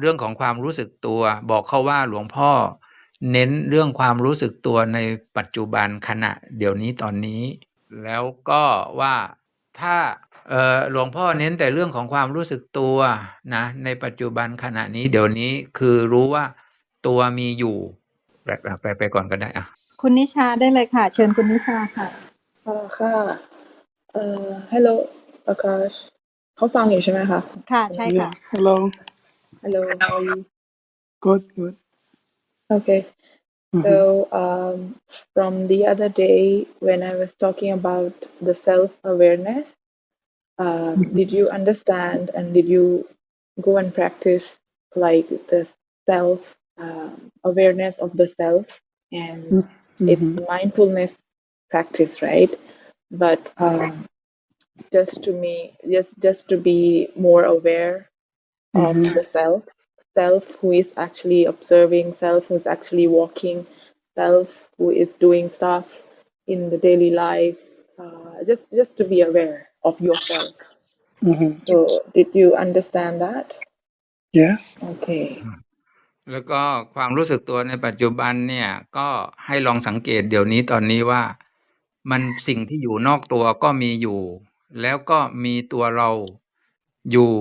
เรื่องของความรู้สึกตัวบอกเขาว่าหลวงพ่อเน้นเรื่องความรู้สึกตัวในปัจจุบันขณะเดี๋ยวนี้ตอนนี้แล้วก็ว่าถ้าหลวงพ่อเน้นแต่เรื่องของความรู้สึกตัวนะในปัจจุบันขณะนี้เดี๋ยวนี้คือรู้ว่าตัวมีอยู่ไปก่อนก็ได้อ่ะคุณนิชาได้เลยค่ะเชิญคุณนิชาค่ะค่ะhello อาคาชเขาฟังอยู่ใช่ไหมคะค่ะใช่ค่ะ Hello. hello how are you Good. okay so from the other day when I was talking about the self-awareness did you understand and did you go and practice like the self awareness of the self and it's mindfulness practice right but just to be more aware of the self who is actually observing, self who's actually walking, self who is doing stuff in the daily life, just to be aware of yourself. So did you understand that? Yes. Okay. แล้วก็ความรู้สึกตัวในปัจจุบันเนี่ยก็ให้ลองสังเกตเดี๋ยวนี้ตอนนี้ว่ามันสิ่งที่อยู่นอกตัวก็มีอยู่แล้วก็มีตัวเราอยู่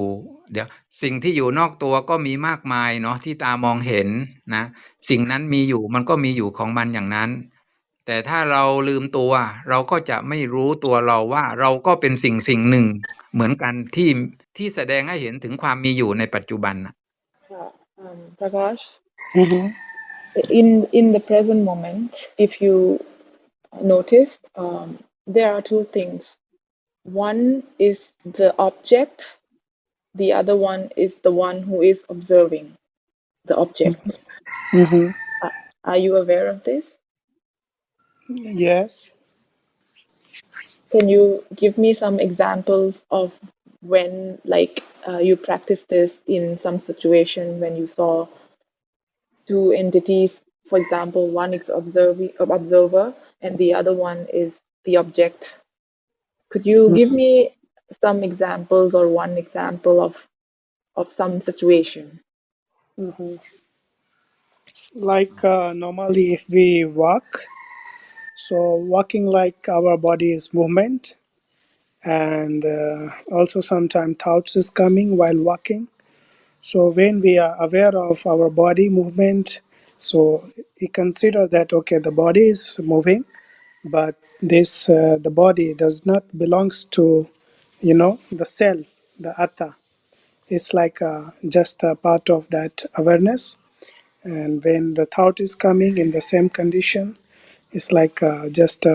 เดี๋ยวสิ่งที่อยู่นอกตัวก็มีมากมายเนาะที่ตามองเห็นนะสิ่งนั้นมีอยู่มันก็มีอยู่ของมันอย่างนั้นแต่ถ้าเราลืมตัวเราก็จะไม่รู้ตัวเราว่าเราก็เป็นสิ่งหนึ่งเหมือนกันที่แสดงให้เห็นถึงความมีอยู่ในปัจจุบันนะPrakash, in the present moment, if you notice, there are two things. One is the object, the other one is the one who is observing the object. Are you aware of this? Yes. Can you give me some examples of when, like, you practiced this in some situation when you saw two entities? For example, one is observer and the other one is the object. Could you give me some examples or one example of some situation? Like normally if we walk, so walking like our body is movement, and also sometimes thoughts is coming while walking. So when we are aware of our body movement, so we consider that okay, the body is moving, but this the body does not belongs to the self, the atta. It's like just a part of that awareness. And when the thought is coming in the same condition, it's like just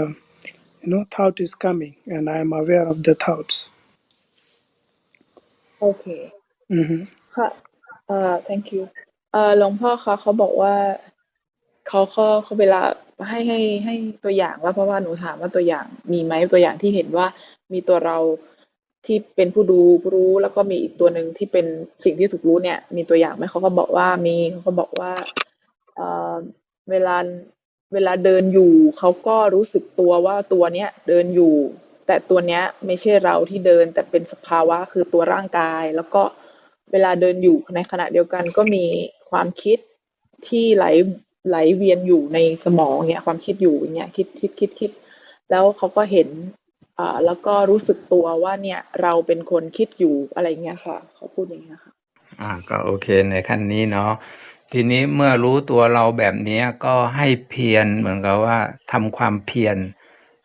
thought is coming and I am aware of the thoughts. Okay. ค่ะthank you หลวงพ่อคะเขาบอกว่าเขาเวลาให้ตัวอย่างว่าเพราะว่าหนูถามว่าตัวอย่างมีไหมตัวอย่างที่เห็นว่ามีตัวเราที่เป็นผู้ดูผู้รู้แล้วก็มีอีกตัวหนึ่งที่เป็นสิ่งที่ถูกรู้เนี่ยมีตัวอย่างไหมเขาก็บอกว่ามีเขาก็บอกว่าเวลาเดินอยู่เขาก็รู้สึกตัวว่าตัวเนี้ยเดินอยู่แต่ตัวเนี้ยไม่ใช่เราที่เดินแต่เป็นสภาวะคือตัวร่างกายแล้วก็เวลาเดินอยู่ในขณะเดียวกันก็มีความคิดที่ไหลเวียนอยู่ในสมองเนี่ยความคิดอยู่เนี่ยคิดแล้วเขาก็เห็นแล้วก็รู้สึกตัวว่าเนี่ยเราเป็นคนคิดอยู่อะไรเงี้ยค่ะเขาพูดอย่างเงี้ยค่ะก็โอเคในขั้นนี้เนาะทีนี้เมื่อรู้ตัวเราแบบนี้ก็ให้เพียรเหมือนกับว่าทำความเพียร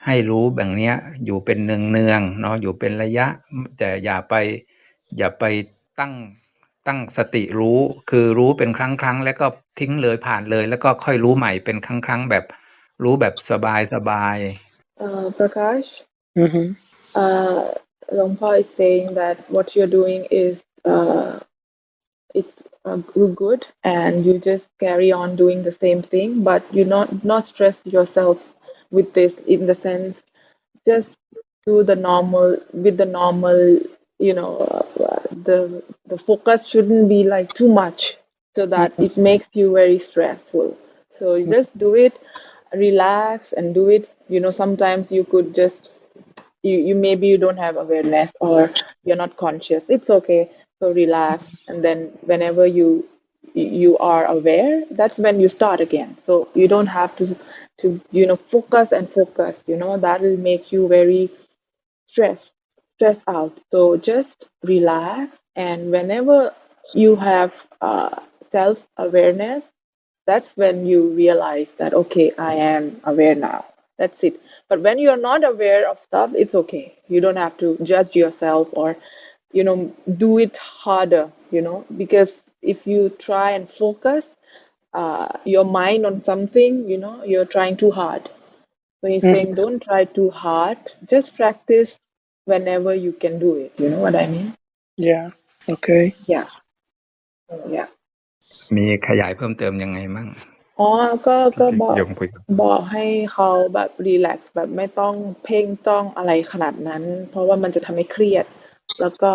ให้รู้แบบนี้อยู่เป็นเนืองๆเนาะอยู่เป็นระยะแต่อย่าไปตั้งสติรู้คือรู้เป็นครั้งๆแล้วก็ทิ้งเลยผ่านเลยแล้วก็ค่อยรู้ใหม่เป็นครั้งๆแบบรู้แบบสบายPrakash Longpa is saying that what you're doing is it's good and you just carry on doing the same thing but you not stress yourself with this in the sense just do the normal with the normal the focus shouldn't be like too much so that it makes you very stressful so you just do it relax and do it sometimes you could just you maybe you don't have awareness or you're not conscious it's okay So relax, and then whenever you are aware, that's when you start again. So you don't have to focus and focus. That will make you very stressed out. So just relax, and whenever you have self awareness, that's when you realize that, okay, I am aware now. That's it. But when you're not aware of stuff, it's okay. You don't have to judge yourself or do it harder, because if you try and focus your mind on something, you're trying too hard. So he's saying, don't try too hard, just practice whenever you can do it. You know what I mean? Yeah. Okay. Yeah. Yeah. มีขยายเพิ่มเติมยังไงมั่ง ก็บอก โยมคุย บอกให้เขาแบบรีแลกซ์แบบไม่ต้องเพ่งจ้องอะไรขนาดนั้น เพราะว่ามันจะทำให้เครียด แล้วก็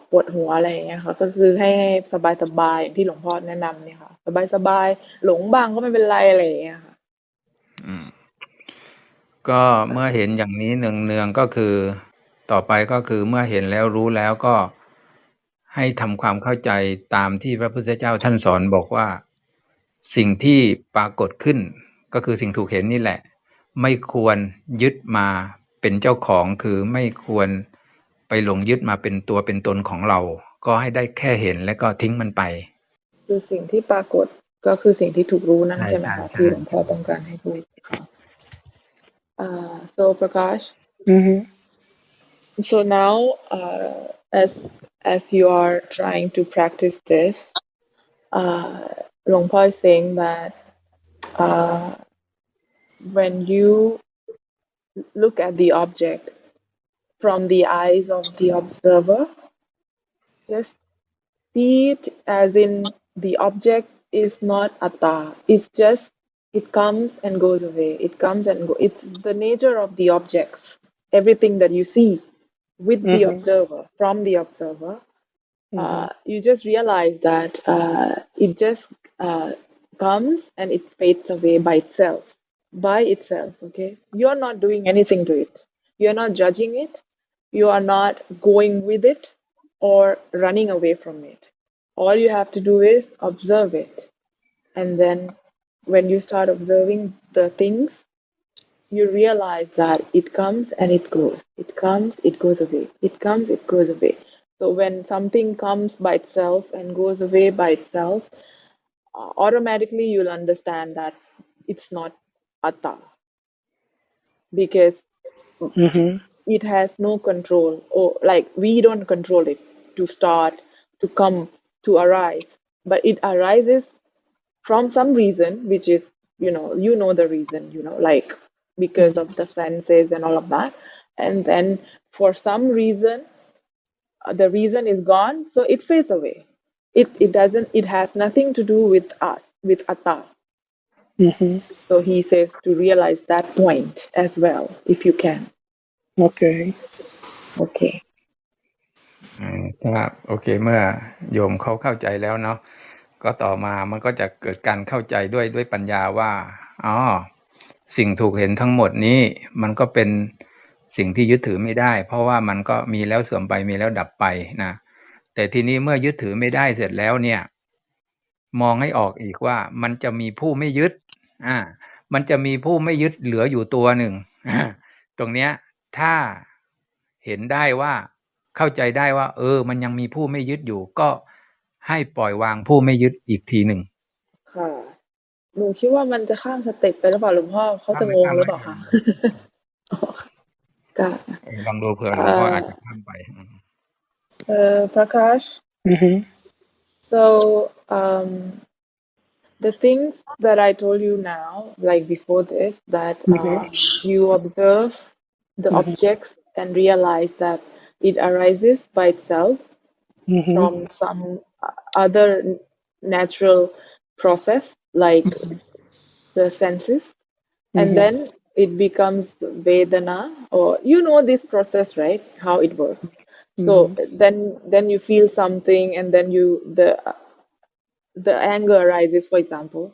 ปวดหัวอะไรอย่างเงี้ยค่ะ ก็คือให้สบายๆอย่างที่หลวงพ่อแนะนำเนี่ยค่ะสบายๆหลงบ้างก็ไม่เป็นไรอะไรอย่างเงี้ยค่ะ ก็เมื่อเห็นอย่างนี้เนืองๆก็คือต่อไปก็คือเมื่อเห็นแล้วรู้แล้วก็ให้ทำความเข้าใจตามที่พระพุทธเจ้าท่านสอนบอกว่าสิ่งที่ปรากฏขึ้นก็คือสิ่งถูกเห็นนี่แหละไม่ควรยึดมาเป็นเจ้าของคือไม่ควรไปหลงยึดมาเป็นตัวเป็นตนของเราก็ให้ได้แค่เห็นแล้วก็ทิ้งมันไปคือสิ่งที่ปรากฏก็คือสิ่งที่ถูกรู้นั่นใช่ไหมคะที่หลวงพ่อต้องการให้พูดค่ะ so Prakash so now as you are trying to practice this Hluang Po is saying that when you look at the object from the eyes of the observer, just see it as in the object is not atta. It's just, it comes and goes away. It comes and goes. It's the nature of the objects. Everything that you see with the observer, from the observer, you just realize that it just comes and it fades away by itself. Okay? You're not doing anything to it. You're not judging it. You are not going with it or running away from it. All you have to do is observe it. And then when you start observing the things, you realize that it comes and it goes. It comes, it goes away. It comes, it goes away. So when something comes by itself and goes away by itself, automatically you'll understand that it's not atta. Because it has no control, or like we don't control it to start, to come, to arise, but it arises from some reason, which is the reason, like because of the senses and all of that, and then for some reason the reason is gone, so it fades away. It has nothing to do with us, with atta. So he says to realize that point as well, if you can. Okay.ถ้าโอเคเมื่อโยมเขาเข้าใจแล้วเนาะก็ต่อมามันก็จะเกิดการเข้าใจด้วยปัญญาว่าสิ่งถูกเห็นทั้งหมดนี้มันก็เป็นสิ่งที่ยึดถือไม่ได้เพราะว่ามันก็มีแล้วเสื่อมไปมีแล้วดับไปนะแต่ทีนี้เมื่อยึดถือไม่ได้เสร็จแล้วเนี่ยมองให้ออกอีกว่ามันจะมีผู้ไม่ยึดมันจะมีผู้ไม่ยึดเหลืออยู่ตัวหนึ่งตรงเนี้ยถ้าเห็นได้ว่าเข้าใจได้ว่ามันยังมีผู้ไม่ยึดอยู่ก็ให้ปล่อยวางผู้ไม่ยึดอีกทีหนึ่งค่ะหนูคิดว่ามันจะข้ามสเต็ปไปหรือเปล่าหลวงพ่อเขาจะงงหรือเปล่าคะลองดูเผื่อหลวงพ่ออาจจะข้ามไปPrakash so the things that I told you now, like before this, that you observe the objects and realize that it arises by itself from some other natural process, like the senses, and then it becomes Vedana, or this process, right? How it works. So then you feel something, and then the anger arises, for example,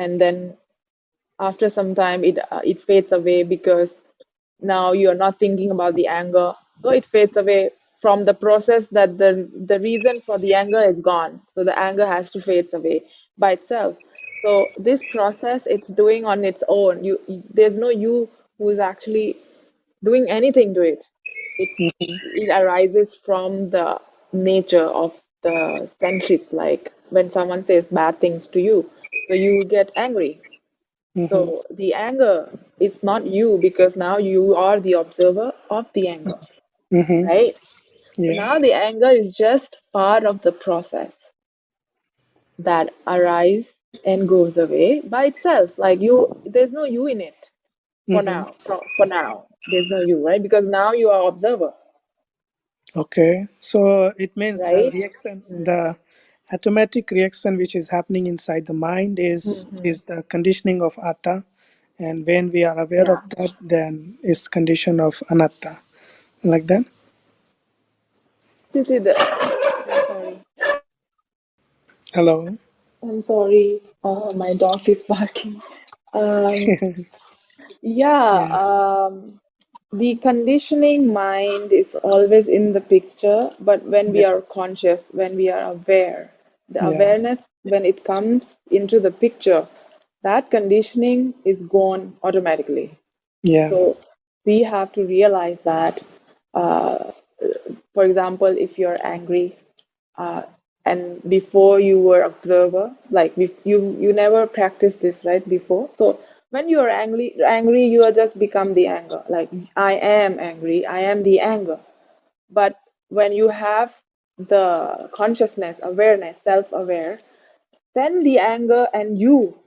and then after some time it fades away because now you are not thinking about the anger, so it fades away from the process that the reason for the anger is gone. So the anger has to fade away by itself. So this process, it's doing on its own. There's no you who is actually doing anything to it. It arises from the nature of the senses, like when someone says bad things to you, so you get angry. So the anger is not you, because now you are the observer of the anger, right? Yeah. So now the anger is just part of the process that arises and goes away by itself. Like there's no you in it for now. For now, there's no you, right? Because now you are observer. Okay, so it means Right? the reaction, the automatic reaction which is happening inside the mind is the conditioning of atta, and when we are aware of that, then it's condition of anatta, like that. This is I'm sorry. Hello. I'm sorry. My dog is barking. Yeah. The conditioning mind is always in the picture, but when we are conscious, when we are aware, the awareness, when it comes into the picture, that conditioning is gone automatically. Yeah. So we have to realize that, for example, if you're angry, and before you were observer, like you never practiced this, right, before. So when you are angry, you are just become the anger. Like, I am angry, I am the anger. But when you have the consciousness, awareness, self-aware, then the anger and you,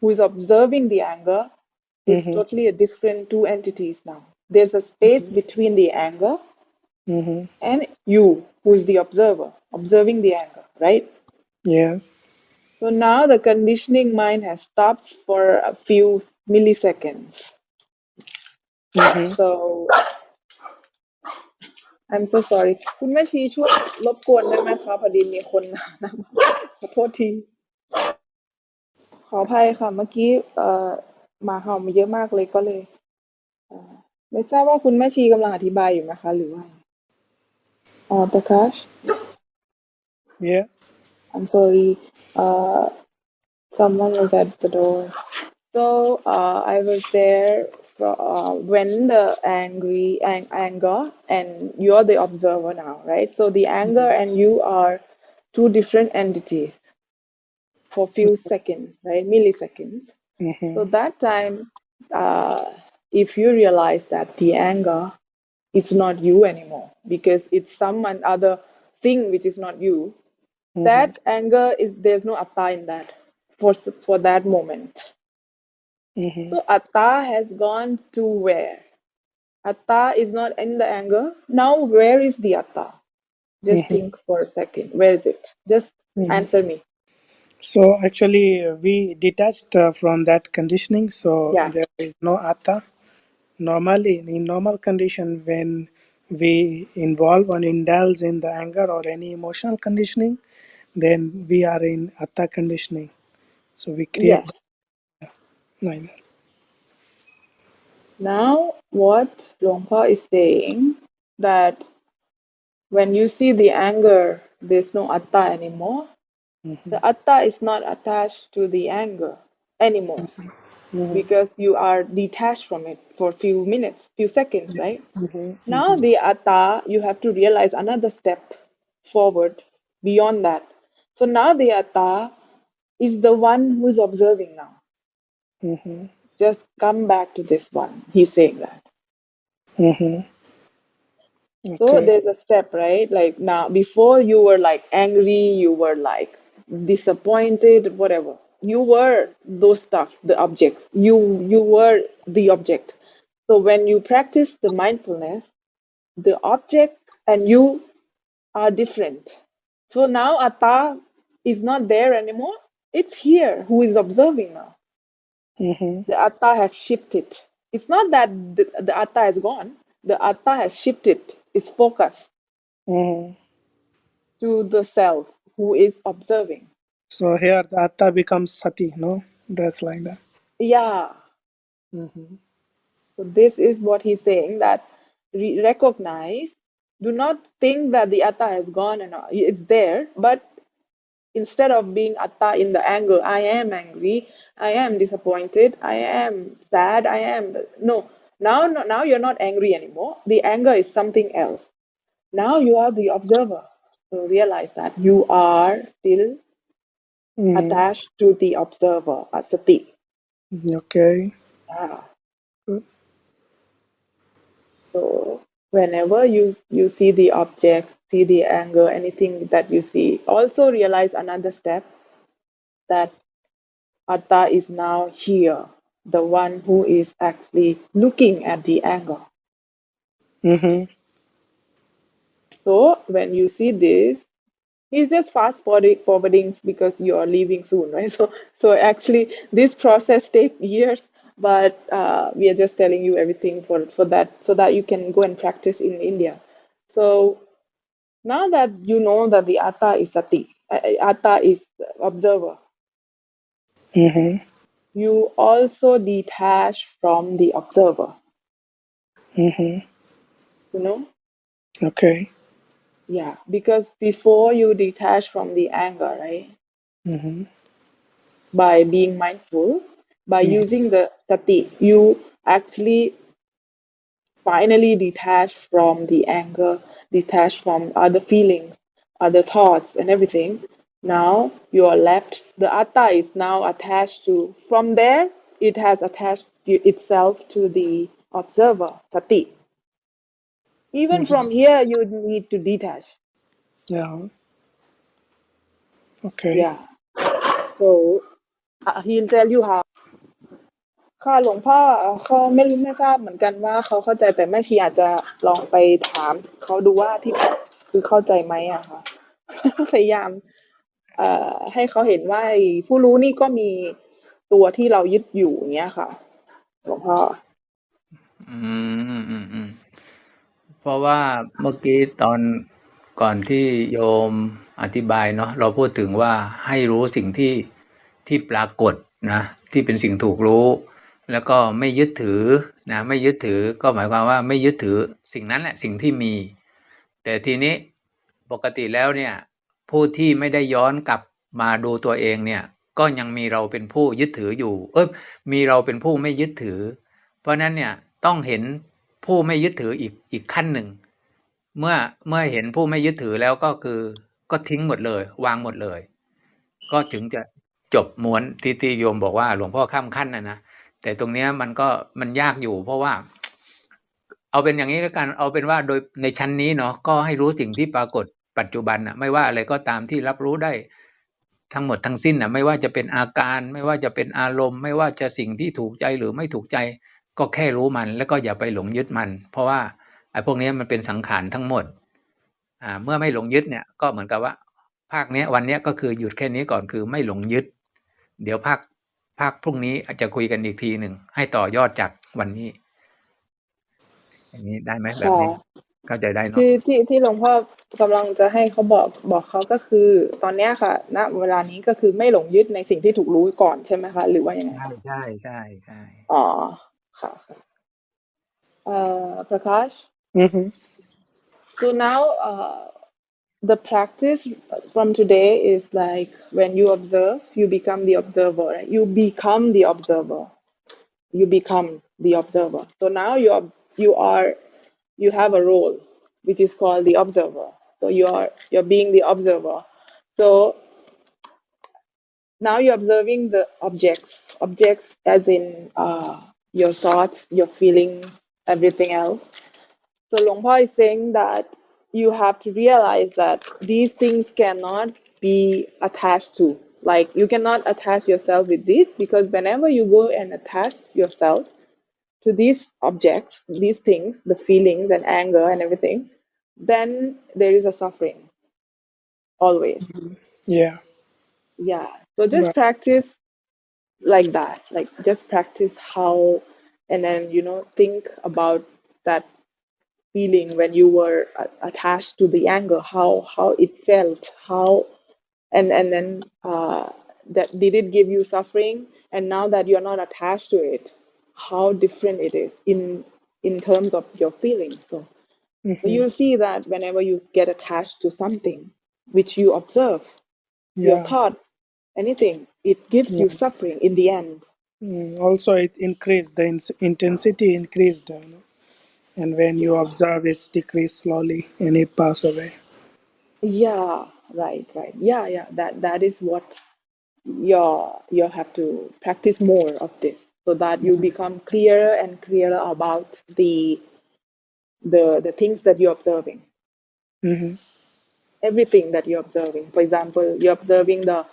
who is observing the anger, is totally a different two entities now. There's a space between the anger and you, who is the observer, observing the anger, right? Yes. So now the conditioning mind has stopped for a few milliseconds. So I'm so sorry. คุณแม่ชีช่วยรบกวนได้ไหมคะพอดีมีคนมาขอโทษทีขออภัยค่ะเมื่อกี้หมาเห่ามาเยอะมากเลยก็เลยไม่ทราบว่าคุณแม่ชีกำลังอธิบายอยู่ไหมคะหรือว่าประกาศ Yeah. I'm sorry. Someone was at the door. So I was there when the anger, and you're the observer now, right? So the anger and you are two different entities for few seconds, right? Milliseconds. So that time, if you realize that the anger, it's not you anymore, because it's someone other thing which is not you. That anger there's no atta in that for that moment. So atta has gone to where? Atta is not in the anger. Now where is the atta? Just think for a second. Where is it? Just answer me. So actually we detached from that conditioning, so there is no atta. Normally, in normal condition, when we involve or indulge in the anger or any emotional conditioning, then we are in atta conditioning. So we create like that. Now what Hluang Po is saying, that when you see the anger, there's no atta anymore. The atta is not attached to the anger anymore, because you are detached from it for a few minutes, few seconds, right? Now the atta, you have to realize another step forward beyond that. So now the atta is the one who is observing now. Just come back to this one. He's saying that. So there's a step, right? Like now, before you were like angry, you were like disappointed, whatever. You were those stuff, the objects. You were the object. So when you practice the mindfulness, the object and you are different. So now atta is not there anymore. It's here, who is observing now. The atta has shifted. It's not that the atta is gone. The atta has shifted its focus to the self who is observing. So here the atta becomes sati, no? That's like that. Yeah. So this is what he's saying, that recognize do not think that the atta has gone and it's there, but instead of being atta in the anger, I am angry, I am disappointed, I am sad, I am no. Now you're not angry anymore. The anger is something else. Now you are the observer. So realize that you are still attached to the observer, sati. Okay. Yeah. Good. So whenever you see the object, see the anger, anything that you see, also realize another step that Atta is now here, the one who is actually looking at the anger. So when you see this, he's just fast forwarding because you are leaving soon, right? So actually, this process takes years, but we are just telling you everything for that, so that you can go and practice in India. So now that you know that the Atta is Sati, Atta is observer, you also detach from the observer. You know? Okay. Yeah, because before you detach from the anger, right? By being mindful, by using the sati, you actually finally detach from the anger, detach from other feelings, other thoughts, and everything. Now you are left, the atta is now attached to, from there, it has attached itself to the observer, sati. Even from here, you need to detach. Yeah. Okay. Yeah. So he'll tell you how. ค่ะหลวงพ่อเขาไม่ทราบเหมือนกันว่าเขาเข้าใจแต่แม่ชีอาจจะลองไปถามเขาดูว่าที่คือเข้าใจไหมอะค่ะ พยายามให้เขาเห็นว่าผู้รู้นี่ก็มีตัวที่เรายึดอยู่อย่างเงี้ยค่ะหลวงพ่อเพราะว่าเมื่อกี้ตอนก่อนที่โยมอธิบายเนาะเราพูดถึงว่าให้รู้สิ่งที่ปรากฏนะที่เป็นสิ่งถูกรู้แล้วก็ไม่ยึดถือนะไม่ยึดถือก็หมายความว่าไม่ยึดถือสิ่งนั้นแหละสิ่งที่มีแต่ทีนี้ปกติแล้วเนี่ยผู้ที่ไม่ได้ย้อนกลับมาดูตัวเองเนี่ยก็ยังมีเราเป็นผู้ยึดถืออยู่มีเราเป็นผู้ไม่ยึดถือเพราะนั้นเนี่ยต้องเห็นผู้ไม่ยึดถืออีกขั้นหนึ่งเมื่อเห็นผู้ไม่ยึดถือแล้วก็คือก็ทิ้งหมดเลยวางหมดเลยก็ถึงจะจบม้วนที่โยมบอกว่าหลวงพ่อข้ามขั้นนะแต่ตรงนี้มันยากอยู่เพราะว่าเอาเป็นอย่างนี้แล้วกันเอาเป็นว่าโดยในชั้นนี้เนาะก็ให้รู้สิ่งที่ปรากฏปัจจุบันไม่ว่าอะไรก็ตามที่รับรู้ได้ทั้งหมดทั้งสิ้นไม่ว่าจะเป็นอาการไม่ว่าจะเป็นอารมณ์ไม่ว่าจะสิ่งที่ถูกใจหรือไม่ถูกใจก็แค่รู้มันแล้วก็อย่าไปหลงยึดมันเพราะว่าไอ้พวกนี้มันเป็นสังขารทั้งหมดเมื่อไม่หลงยึดเนี่ยก็เหมือนกับว่าภาคนี้วันนี้ก็คือหยุดแค่นี้ก่อนคือไม่หลงยึดเดี๋ยวภาคพรุ่งนี้อาจจะคุยกันอีกทีหนึ่งให้ต่อยอดจากวันนี้อย่างนี้ได้ไหมแบบนี้เข้าใจได้เนาะที่หลวงพ่อกำลังจะให้เขาบอกเขาก็คือตอนนี้ค่ะณเวลานี้ก็คือไม่หลงยึดในสิ่งที่ถูกรู้ก่อนใช่ไหมคะหรือว่ายังไงใช่อ๋อค่ะPrakash so now the practice from today is like when you observe you become the observer right? You become the observer so now you have a role which is called the observer so you're being the observer so now you're observing the objects as in your thoughts your feelings everything else so Luang Por is saying that you have to realize that these things cannot be attached to. Like you cannot attach yourself with this because whenever you go and attach yourself to these objects, these things, the feelings and anger and everything, then there is a suffering. Always. Yeah. Yeah. So just practice like that. Like just practice how, and then, think about that feeling when you were attached to the anger, how it felt, and then that did it give you suffering? And now that you're not attached to it, how different it is in terms of your feelings. So So you'll see that whenever you get attached to something which you observe, your Yeah. thought, anything, it gives you Yeah. suffering in the end. Also, it increased, the intensity increased, and when you observe, it's decreased slowly and it pass away. Yeah, right. Yeah. That is what you have to practice more of this, so that you become clearer and clearer about the things that you're observing. Everything that you're observing. For example, you're observing the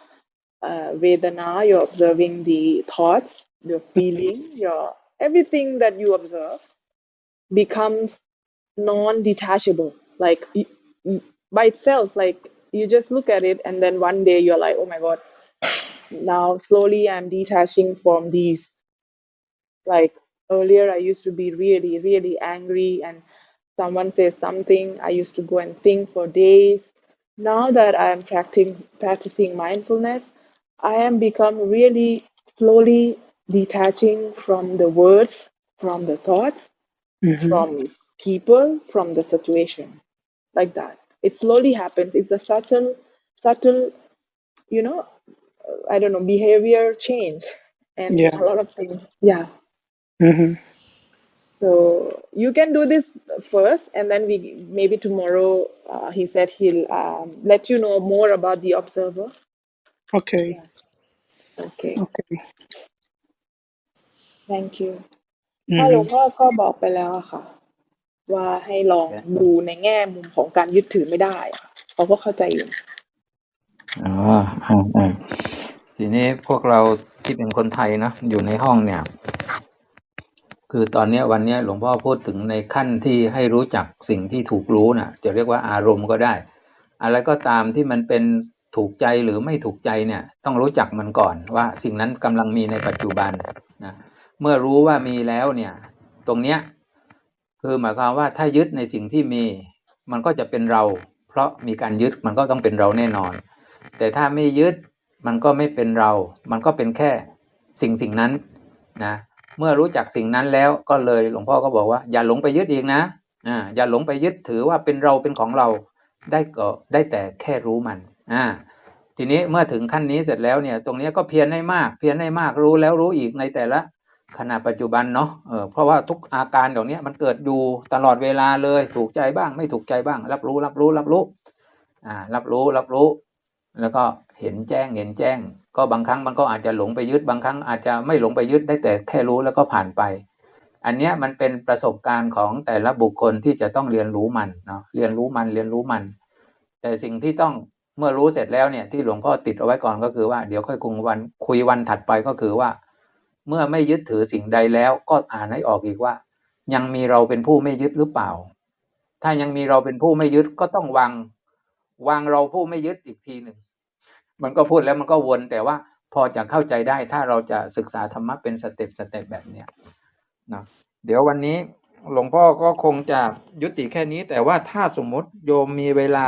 Vedana, you're observing the thoughts, your feeling, everything that you observe becomes non-detachable. Like by itself, like you just look at it and then one day you're like, oh my God, now slowly I'm detaching from these. Like earlier I used to be really, really angry, and someone says something, I used to go and think for days. Now that I am practicing mindfulness, I am become really slowly detaching from the words, from the thoughts, from people, from the situation. Like that. It slowly happens. It's a subtle, you know, I don't know, behavior change and Yeah. a lot of things. Yeah. So you can do this first, and then maybe tomorrow he said he'll let you know more about the observer. Okay. Yeah. Okay. Okay. Thank you. ถ้าหลวงพ่อก็บอกไปแล้วอะค่ะ ว่าให้ลองดูในแง่มุมของการยึดถือไม่ได้เขาก็เข้าใจอยู่ ทีนี้พวกเราที่เป็นคนไทยนะอยู่ในห้องเนี่ยคือตอนนี้วันนี้หลวงพ่อพูดถึงในขั้นที่ให้รู้จักสิ่งที่ถูกรู้นะจะเรียกว่าอารมณ์ก็ได้อะไรก็ตามที่มันเป็นถูกใจหรือไม่ถูกใจเนี่ยต้องรู้จักมันก่อนว่าสิ่งนั้นกำลังมีในปัจจุบันนะเมื่อรู้ว่ามีแล้วเนี่ยตรงเนี้ยคือหมายความว่าถ้ายึดในสิ่งที่มีมันก็จะเป็นเราเพราะมีการยึดมันก็ต้องเป็นเราแน่นอนแต่ถ้าไม่ยึดมันก็ไม่เป็นเรามันก็เป็นแค่สิ่งนั้นนะเมื่อรู้จักสิ่งนั้นแล้วก็เลยหลวงพ่อก็บอกว่าอย่าหลงไปยึดอีกนะอย่าหลงไปยึดถือว่าเป็นเราเป็นของเราได้ก็ได้แต่แค่รู้มันทีนี้เมื่อถึงขั้นนี้เสร็จแล้วเนี่ยตรงนี้ก็เพียรให้มากรู้แล้วรู้อีกในแต่ละขณะปัจจุบันเนาะเพราะว่าทุกอาการเหล่านี้มันเกิดอยู่ตลอดเวลาเลยถูกใจบ้างไม่ถูกใจบ้างรับรู้แล้วก็เห็นแจ้งก็บางครั้งมันก็อาจจะหลงไปยึดบางครั้งอาจจะไม่หลงไปยึดได้แต่แค่รู้แล้วก็ผ่านไปอันเนี้ยมันเป็นประสบการณ์ของแต่ละบุคคลที่จะต้องเรียนรู้มันเนาะเรียนรู้มันแต่สิ่งที่ต้องเมื่อรู้เสร็จแล้วเนี่ยที่หลวงพ่อติดเอาไว้ก่อนก็คือว่าเดี๋ยวค่อยคุยวันถัดไปก็คือว่าเมื่อไม่ยึดถือสิ่งใดแล้วก็อ่านให้ออกอีกว่ายังมีเราเป็นผู้ไม่ยึดหรือเปล่าถ้ายังมีเราเป็นผู้ไม่ยึดก็ต้องวางเราผู้ไม่ยึดอีกทีหนึ่งมันก็พูดแล้วมันก็วนแต่ว่าพอจะเข้าใจได้ถ้าเราจะศึกษาธรรมะเป็นสเต็ปแบบเนี้ยนะเดี๋ยววันนี้หลวงพ่อก็คงจะยุติแค่นี้แต่ว่าถ้าสมมติโยมมีเวลา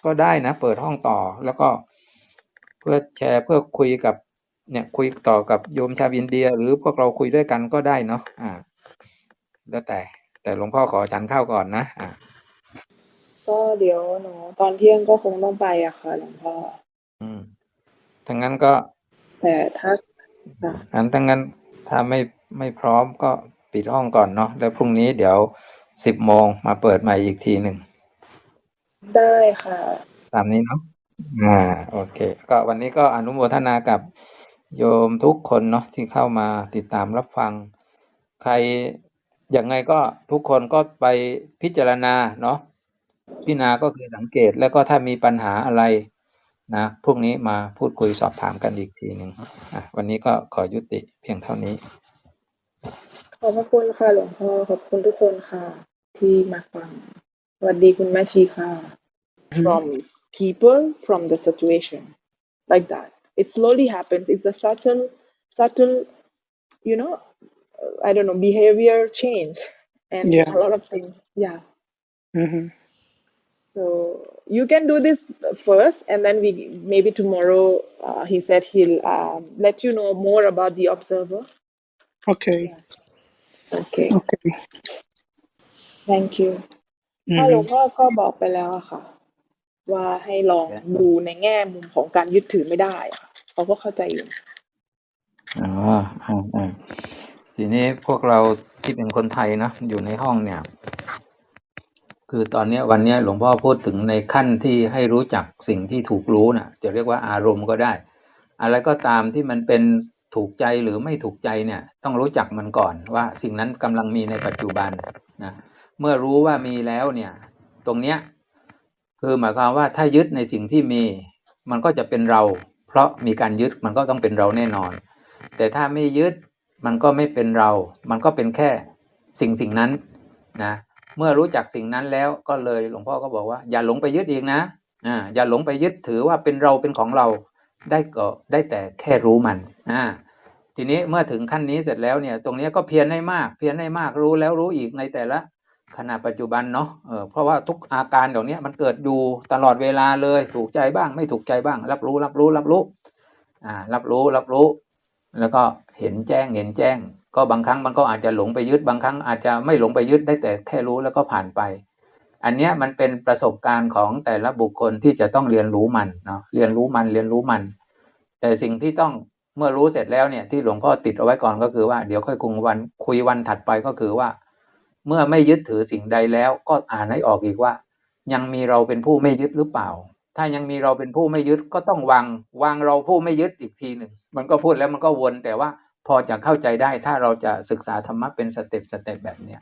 ก็ได้นะเปิดห้องต่อแล้วก็เพื่อแชร์เพื่อคุยกับเนี่ยคุยต่อกับโยมชาวอินเดียหรือพวกเราคุยด้วยกันก็ได้เนาะแล้วแต่หลวงพ่อขอฉันข้าวก่อนนะก็เดี๋ยวหนูตอนเที่ยงก็คงต้องไปอะค่ะหลวงพ่อทั้งนั้นก็แต่ถ้าทั้งนั้นถ้าไม่พร้อมก็ปิดห้องก่อนเนาะแล้วพรุ่งนี้เดี๋ยว 10 โมงมาเปิดใหม่อีกทีหนึ่งได้ค่ะตามนี้เนาะโอเคก็วันนี้ก็อนุโมทนากับโยมทุกคนเนาะที่เข้ามาติดตามรับฟังใครอย่างไงก็ทุกคนก็ไปพิจารณาเนาะพิจารณาก็คือสังเกตแล้วก็ถ้ามีปัญหาอะไรนะพรุ่งนี้มาพูดคุยสอบถามกันอีกทีหนึ่งวันนี้ก็ขอยุติเพียงเท่านี้ขอบพระคุณค่ะหลวงพ่อขอบคุณทุกคนค่ะที่มาฟังสวัสดีคุณแม่ชีค่ะ from people from the situation like that it slowly happens it's a subtle you know I don't know behavior change and a lot of things so you can do this first and then maybe tomorrow he said he'll let you know more about the observer. Okay. Okay. Okay. Thank you. ถ้าหลวงพ่อก็บอกไปแล้วอะค่ะ ว่าให้ลองดูในแง่มุมของการยึดถือไม่ได้อะเขาก็เข้าใจอยู่ อ๋อทีนี้พวกเราที่เป็นคนไทยเนาะอยู่ในห้องเนี่ย คือตอนนี้วันนี้หลวงพ่อพูดถึงในขั้นที่ให้รู้จักสิ่งที่ถูกรู้น่ะจะเรียกว่าอารมณ์ก็ได้ อะไรก็ตามที่มันเป็นถูกใจหรือไม่ถูกใจเนี่ยต้องรู้จักมันก่อนว่าสิ่งนั้นกำลังมีในปัจจุบันนะเมื่อรู้ว่ามีแล้วเนี่ยตรงเนี้ยคือหมายความว่าถ้ายึดในสิ่งที่มีมันก็จะเป็นเราเพราะมีการยึดมันก็ต้องเป็นเราแน่นอนแต่ถ้าไม่ยึดมันก็ไม่เป็นเรามันก็เป็นแค่สิ่งนั้นนะเมื่อรู้จักสิ่งนั้นแล้วก็เลยหลวงพ่อก็บอกว่าอย่าหลงไปยึดอีกนะอย่าหลงไปยึดถือว่าเป็นเราเป็นของเราได้ก็ได้แต่แค่รู้มันทีนี้เมื่อถึงขั้นนี้เสร็จแล้วเนี่ยตรงนี้ก็เพียรให้มากรู้แล้วรู้อีกในแต่ละขณะปัจจุบันเนาะเพราะว่าทุกอาการเหล่านี้มันเกิดอยู่ตลอดเวลาเลยถูกใจบ้างไม่ถูกใจบ้างรับรู้รับรู้แล้วก็เห็นแจ้งก็บางครั้งมันก็อาจจะหลงไปยึดบางครั้งอาจจะไม่หลงไปยึดได้แต่แค่รู้แล้วก็ผ่านไปอันเนี้ยมันเป็นประสบการณ์ของแต่ละบุคคลที่จะต้องเรียนรู้มันเนาะเรียนรู้มันแต่สิ่งที่ต้องเมื่อรู้เสร็จแล้วเนี่ยที่หลวงพ่อติดเอาไว้ก่อนก็คือว่าเดี๋ยวค่อยคุยวันถัดไปก็คือว่าเมื่อไม่ยึดถือสิ่งใดแล้วก็อ่านให้ออกอีกว่ายังมีเราเป็นผู้ไม่ยึดหรือเปล่าถ้ายังมีเราเป็นผู้ไม่ยึดก็ต้องวางเราผู้ไม่ยึดอีกทีหนึ่งมันก็พูดแล้วมันก็วนแต่ว่าพอจะเข้าใจได้ถ้าเราจะศึกษาธรรมะเป็นสเต็ปแบบเนี้ย